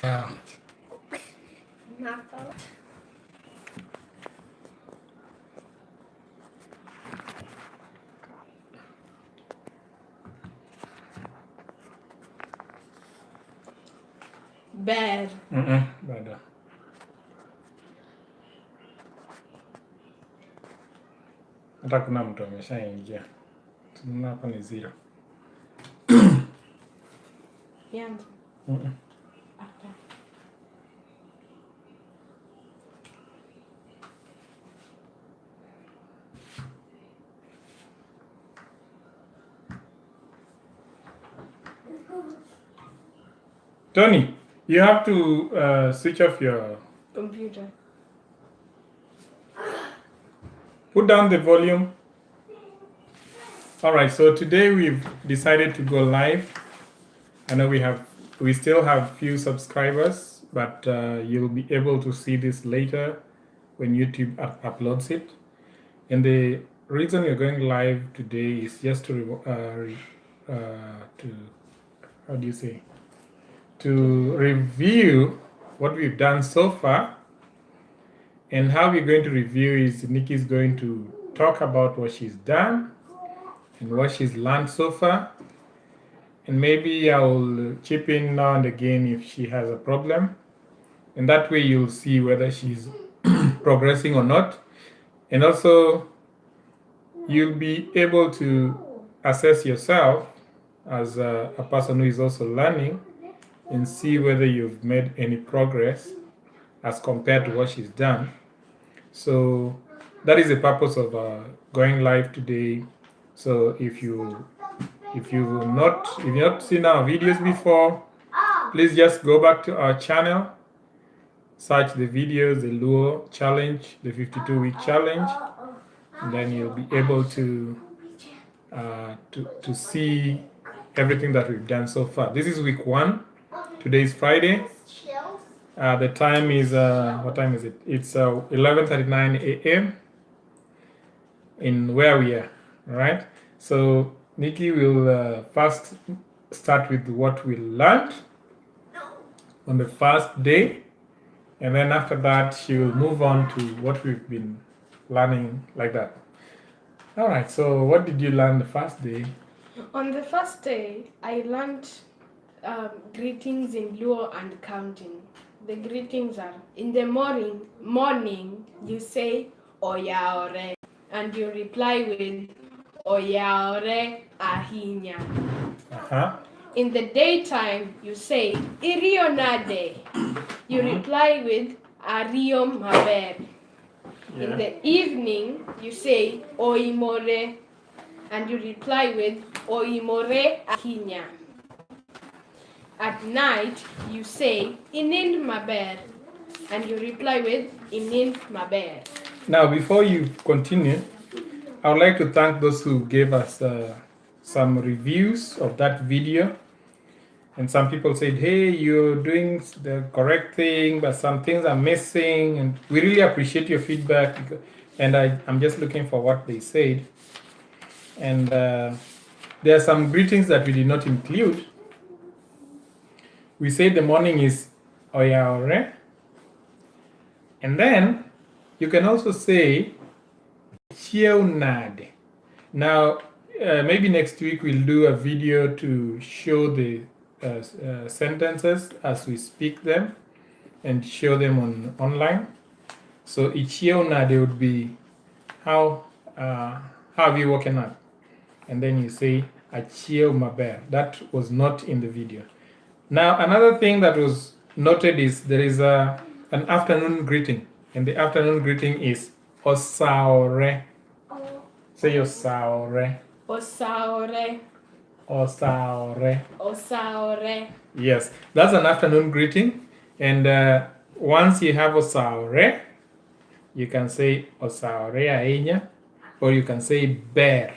Bear. Bado. Hata kuna mtu ameshaingia. Tunaona hapa ni 0. Yanzi. Tony, you have to switch off your Computer. Put down the volume. All right, so today we've decided to go live. I know we still have few subscribers, but you'll be able to see this later when YouTube uploads it. And the reason we're going live today is just to how do you say? To review what we've done so far. And how we're going to review is Nikki's going to talk about what she's done and what she's learned so far. And maybe I'll chip in now and again if she has a problem. And that way you'll see whether she's progressing or not. And also you'll be able to assess yourself as a person who is also learning and see whether you've made any progress as compared to what she's done. So that is the purpose of going live today. So if you've not seen our videos before, please just go back to our channel, search the videos, the Luo challenge, the 52-week challenge, and then you'll be able to see everything that we've done so far. This is week 1. Today is Friday. The time is what time is it? It's 11:39 a.m. in where we are. All right. So Nikki will first start with what we learned on the first day, and then after that she will move on to what we've been learning like that. All right. So what did you learn the first day? On the first day, I learned greetings in Luo and counting. The greetings are, in the morning you say Oyaore, and you reply with Oyaore ahinya. In the daytime you say Irionade. You reply with Ario maber. In the evening you say Oimore, and you reply with Oimore ahinya. At night, you say, Inind maber, and you reply with, Inind maber. Now, before you continue, I would like to thank those who gave us some reviews of that video. And some people said, hey, you're doing the correct thing, but some things are missing. And we really appreciate your feedback. And I'm just looking for what they said. And there are some greetings that we did not include. We say the morning is Oyaore. And then you can also say Chieunade. Now, maybe next week we'll do a video to show the sentences as we speak them and show them online. So Chieunade would be how have you woken up? And then you say Achieu maber. That was not in the video. Now, another thing that was noted is there is an afternoon greeting. And the afternoon greeting is Osaore. Say Osaore. Osaore. Osaore. Osaore. Yes, that's an afternoon greeting. And once you have Osaore, you can say Osaore aenya, or you can say bear.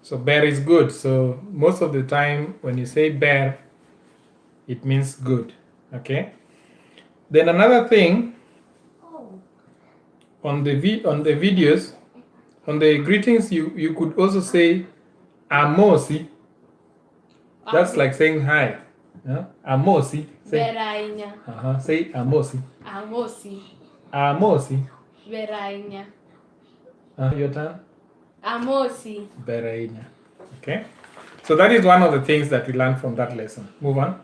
So bear is good. So most of the time when you say bear, it means good. Okay. Then another thing on the videos, on the greetings, you could also say Amosi. That's like saying hi. Amosi. Say, Verainya. say amosi. Amosi. Amosi. Verainya. Your turn. Amosi. Berainya. Okay. So that is one of the things that we learned from that lesson. Move on.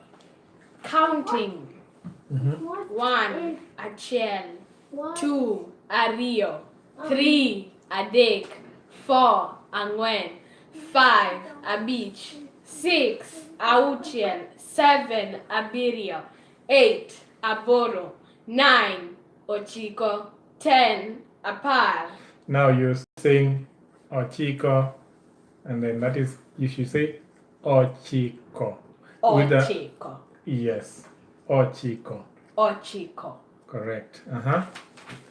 Counting. 1, achiel. 2, ariyo. 3, adek. 4, ang'wen. 5, abich. 6, auchiel. 7, abiriyo. 8, aboro. 9, ochiko. 10, apar. Now you're saying ochiko, and then that is, you should say ochiko. With the- Ochiko. yes, ochiko. Ochiko. Correct.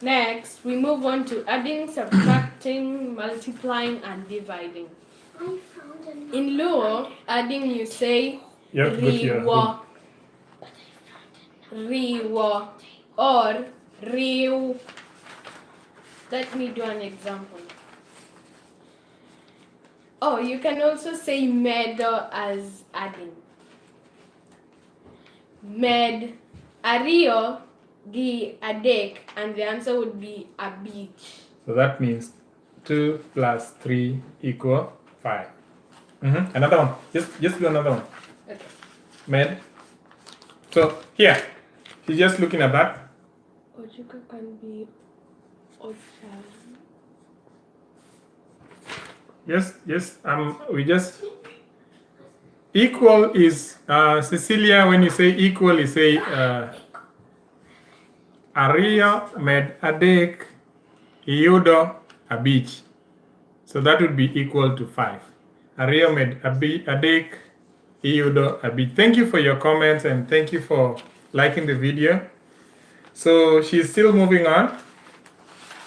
Next, we move on to adding, subtracting, multiplying, and dividing. In Luo, adding you say You have to go to your riwo, riwo, or riu. Let me do an example. Oh, you can also say medo as adding. Med, ario, gi adek, and the answer would be abich. So that means 2 plus 3 equal 5. Another one. Just do another one. Okay. Med. So here, she's just looking at that. Ochiko can be ocha. Yes. We just equal is Cecilia. When you say equal, you say aria med adek iudo abich. So that would be equal to 5. Aria med adek iudo abich. Thank you for your comments and thank you for liking the video. So she's still moving on.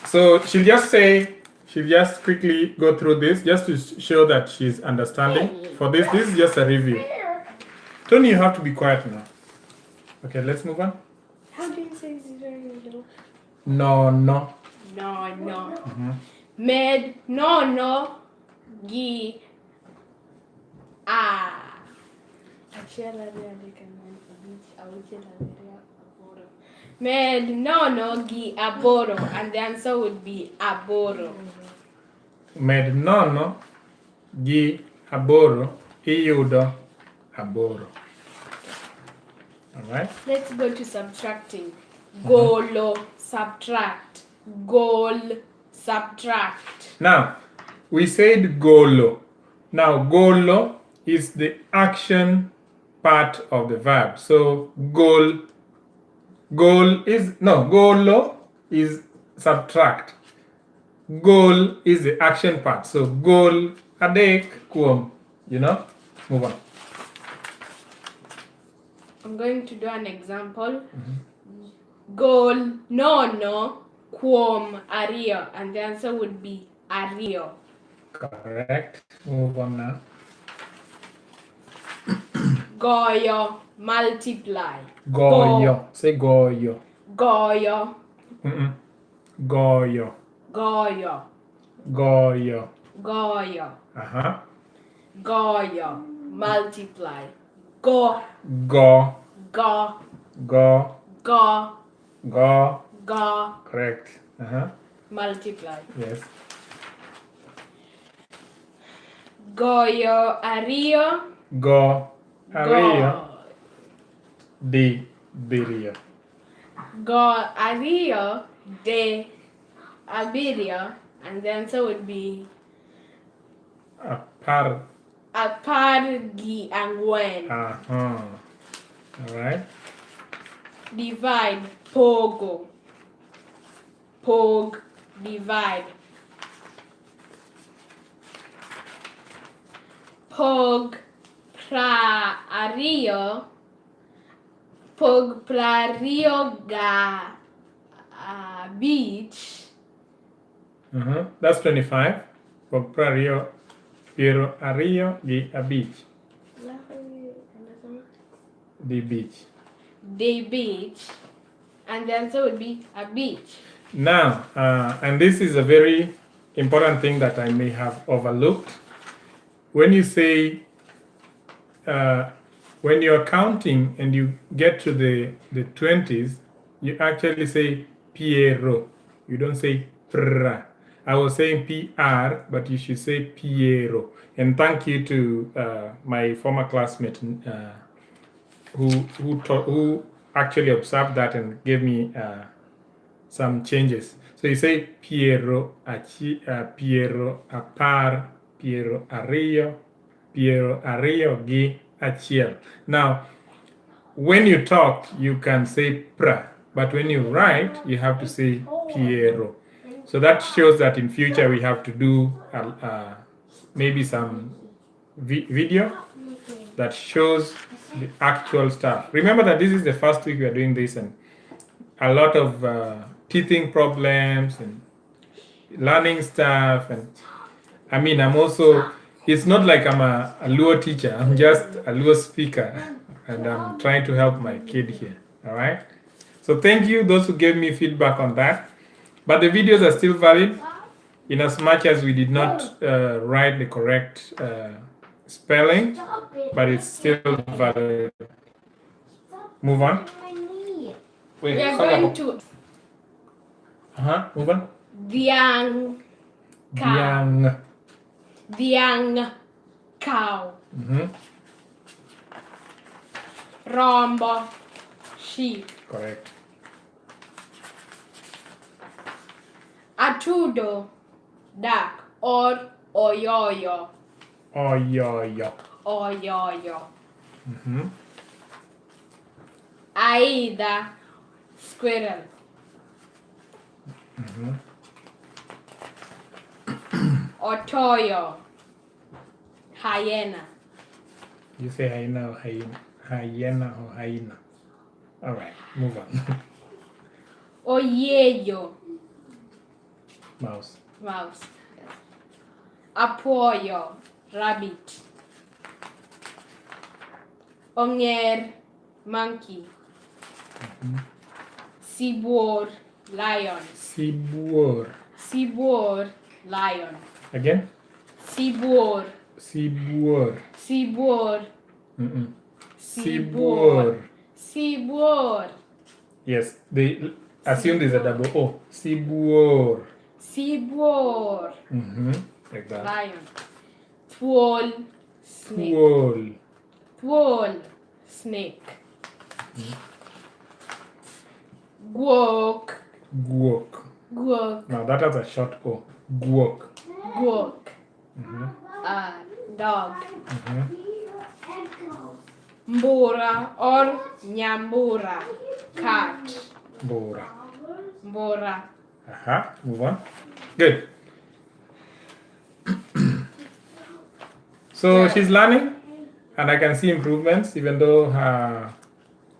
So she'll just quickly go through this just to show that she's understanding. For this is just a review. Tony, you have to be quiet now. Okay, let's move on. How do you say zero? No. No. Med no gi a. Med no gi aboro, and the answer would be aboro. Med nono gi aboro iyudo aboro. All right. Let's go to subtracting. Golo, subtract. Gol, subtract. Now, we said golo. Now, golo is the action part of the verb. So, golo is subtract. Gol is the action part. So, gol adek kuom, move on. I'm going to do an example. Gol no quom ario, and the answer would be ario. Correct. Move on now. Goyo, multiply. Goyo. Say goyo. Goyo. Goyo. Goyo. Goyo. Goyo. Goyo. Multiply. Go. Go. Go. Go. Go. Go. Go. Correct. Multiply. Yes. Goyo ario. Go. Ario. Go. Di. Birio. Go ario de abirio, and the answer would be Apar. apargi angwen. All right. Divide, pogo. Pog, divide. Pog, pra ario. Pog prario ga beach. That's 25. Comprario Piero Ario di a beach. The beach. The beach. And the answer would be a beach. Now, and this is a very important thing that I may have overlooked. When you say when you're counting and you get to the 20s, you actually say Piero. You don't say pra. I was saying PR, but you should say Piero. And thank you to my former classmate who actually observed that and gave me some changes. So you say Piero Piero apar, Piero Arrio gi achiel. Now, when you talk, you can say pra, but when you write, you have to say Piero. So that shows that in future we have to do maybe some video that shows the actual stuff. Remember that this is the first week we are doing this, and a lot of teething problems and learning stuff. And I mean, I'm also, it's not like I'm a Luo teacher, I'm just a Luo speaker, and I'm trying to help my kid here. All right. So thank you, those who gave me feedback on that. But the videos are still valid in as much as we did not write the correct spelling, but it's still valid. Move on. Wait, We are going to move on. Diang cow. Diang cow. Rombo sheep. Correct. Atudo duck or oyoyo. Oyoyo. Oyoyo. Aida squirrel. Otoyo hyena. You say hyena or hyena? Hyena or hyena? All right, move on. Oyeyo Mouse. mouse. Apoyo rabbit. Onger monkey. Sibor lion. Sibor. Sibor lion. Again? Sibor. Sibor. Sibor. Sibor. Sibor. Yes, they assume there's a double O. Sibor. Sibor. Like that. Lion. Twol snake. Twol. Twol snake. Guok. Guok. Guok. Now that has a short O. Guok. Guok. Dog. Mbura or nyambura. Cat. Bora. Mbura. Move on. Good. So she's learning, and I can see improvements, even though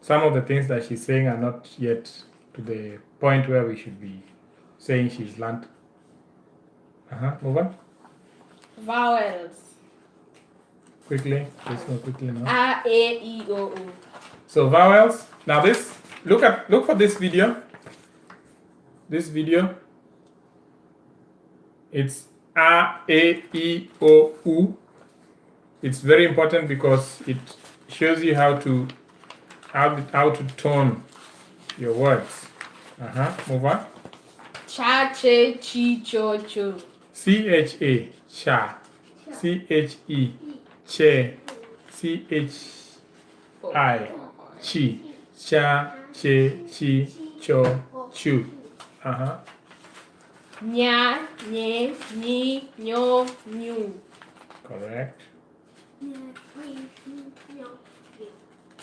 some of the things that she's saying are not yet to the point where we should be saying she's learned. Move on. Vowels. Quickly. Let's go quickly now. A, E, I, O, U. So vowels. Now this, look for this video. This video. It's A, E, I, O, U. It's very important because it shows you how to tone your words. Move on. Cha, che, chi, cho, cho. CHA, cha. CHE, che. CHI, chi. Cha, che, chi, cho, chu. Nya, nye, ni, nyo, nyu. Correct.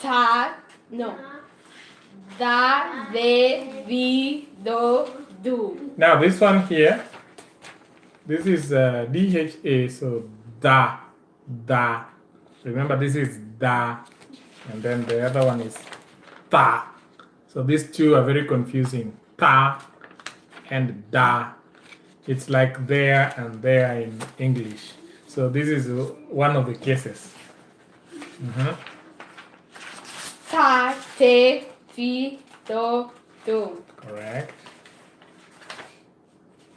Ta, no. Da, de, vi, do, do. Now this one here, this is DHA, so da. Remember, this is da, and then the other one is ta. So these two are very confusing. Ta and da. It's like there and there in English. So this is one of the cases. Ta, te, fi, do, do. Correct.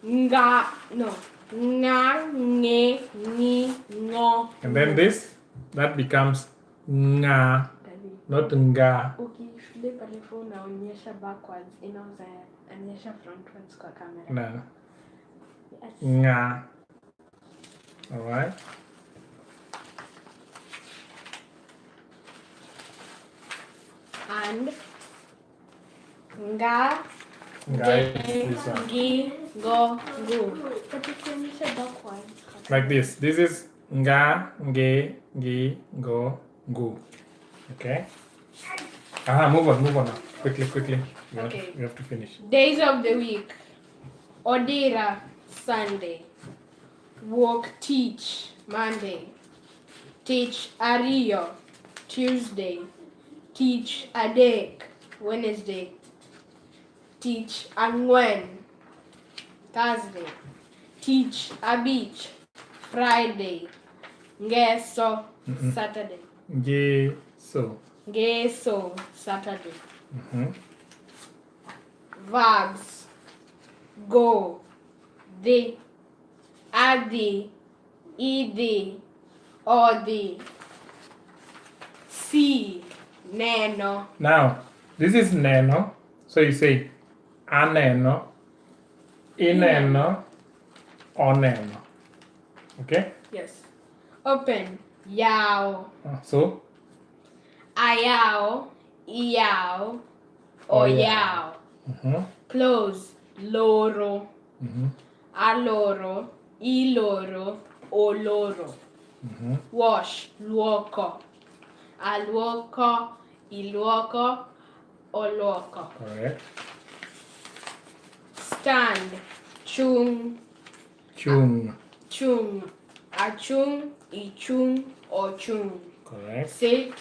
Nga, no. Nga, nge, ni, ngo. And then this, that becomes Nga, Daddy. not nga. Ukishule pale phone unaonyesha backwards, inaonyesha frontwards kwa camera. No. Yes. Nga. All right. And nga, Nga is this one. gi, go, gu. But ukionyesha backwards. Like this. This is nga, ge, gi, go, gu. Okay. Move on now. Quickly. Okay. You have to finish. Days of the week. Odira, Sunday. Walk, teach, Monday. Teach Ario, Tuesday. Teach Adek, Wednesday. Teach Angwen, Thursday. Teach Abich, Friday. Ngeso, Saturday. Ge, so. Ngeso, Saturday. Mhm. Verbs. Go, the, adi, idi, odi. See, neno. Now, this is neno. So you say aneno, ineno, oneno. Okay? Yes. Open, yao. So, Ayao, iao, Oyao. oyao. mhm, Close, loro. mhm, Aloro, iloro, oloro. mhm. Wash, luoko. Aluoko, iluoko, oluoko. Correct. Stand, chung, Chung. chung. Achung, ichung, ochung. Correct. Sit,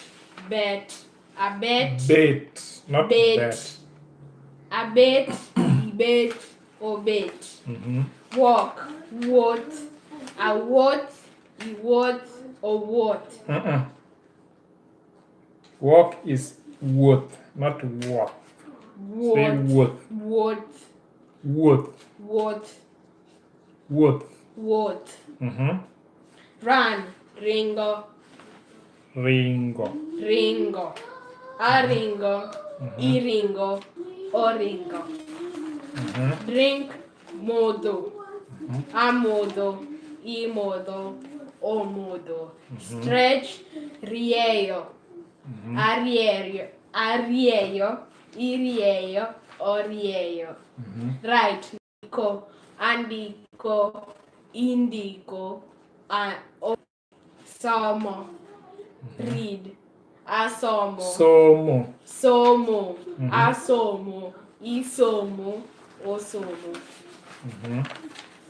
bet, abet, Bait, not Bait. bet. abet, ibet, obet. Mhm. Walk, what, a what, iwot, or what. Walk is worth, not walk. Say What, worth. what, Worth. what, Worth. what. Mhm. Run, ringo, Ringo. ringo. A ringo, i ringo, o ringo. Mhm. Drink, modo. A modo, i modo, o modo. Stretch, rieo. A rieio, i rieio, o rieio. Mhm. Right, Nico, Andico, Indico, Somo, read, Asomo, Somo. Somo, Asomo, Isomo, Osomo. Mhm.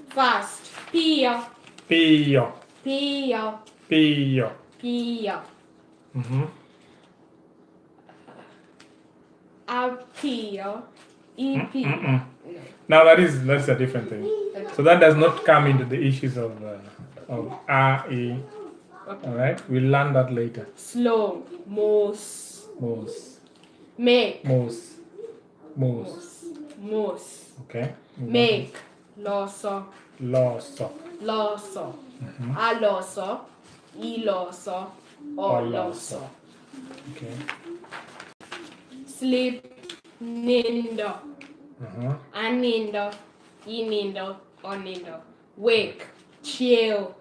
Fast, Pio, Pio. Pio, Pio. Pio. Mhm. Apio, EP. Mm-mm. Now that's a different thing. So that does not come into the issues of R, A. All right, we'll learn that later. Slow, Mos, Mos. make, Mos. Mos. Mos. Okay. Make, Loso, Loso. Loso. Aloso, Iloso, Oloso. Okay. Sleep, Nindo, Uh-huh. Anindo, Inindo, Onindo. Wake, Chill,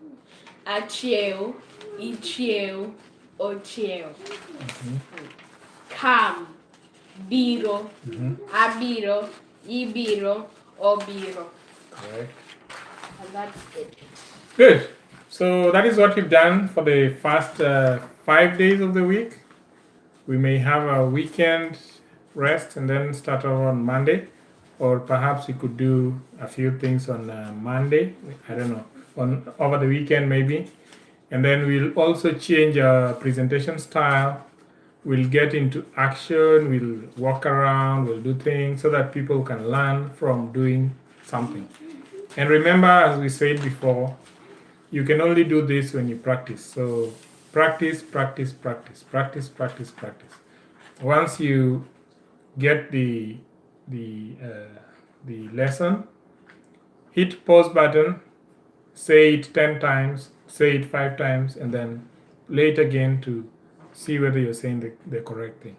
Achiel, Ichiel, Ochiel. Come, Biro, Abiro, Ibiro, Obiro. Correct. And that's it. Good. So that is what we've done for the first 5 days of the week. We may have a weekend rest and then start over on Monday, or perhaps we could do a few things on Monday. I don't know, on over the weekend maybe, and then we'll also change our presentation style. We'll get into action. We'll walk around. We'll do things so that people can learn from doing something. And remember, as we said before, you can only do this when you practice. So practice, practice, practice, practice, practice, practice. Once you get the lesson, hit pause button, say it 10 times, say it 5 times, and then play it again to see whether you're saying the correct thing.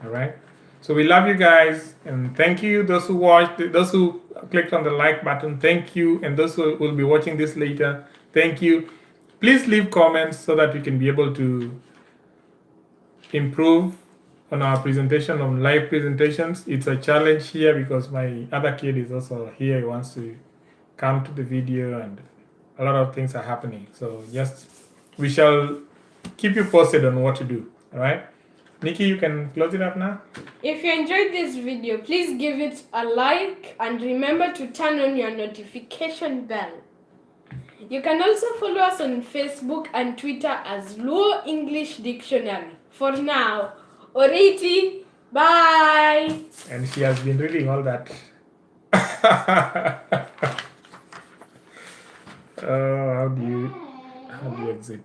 All right. So we love you guys, and thank you those who watched, those who clicked on the like button. Thank you, and those who will be watching this later. Thank you. Please leave comments so that we can be able to improve on our presentation, on live presentations. It's a challenge here because my other kid is also here. He wants to come to the video, and a lot of things are happening. So just we shall keep you posted on what to do. All right. Nikki, you can close it up now. If you enjoyed this video, please give it a like and remember to turn on your notification bell. You can also follow us on Facebook and Twitter as Luo English Dictionary. For now, Oriti, bye! And she has been reading all that. How do you exit?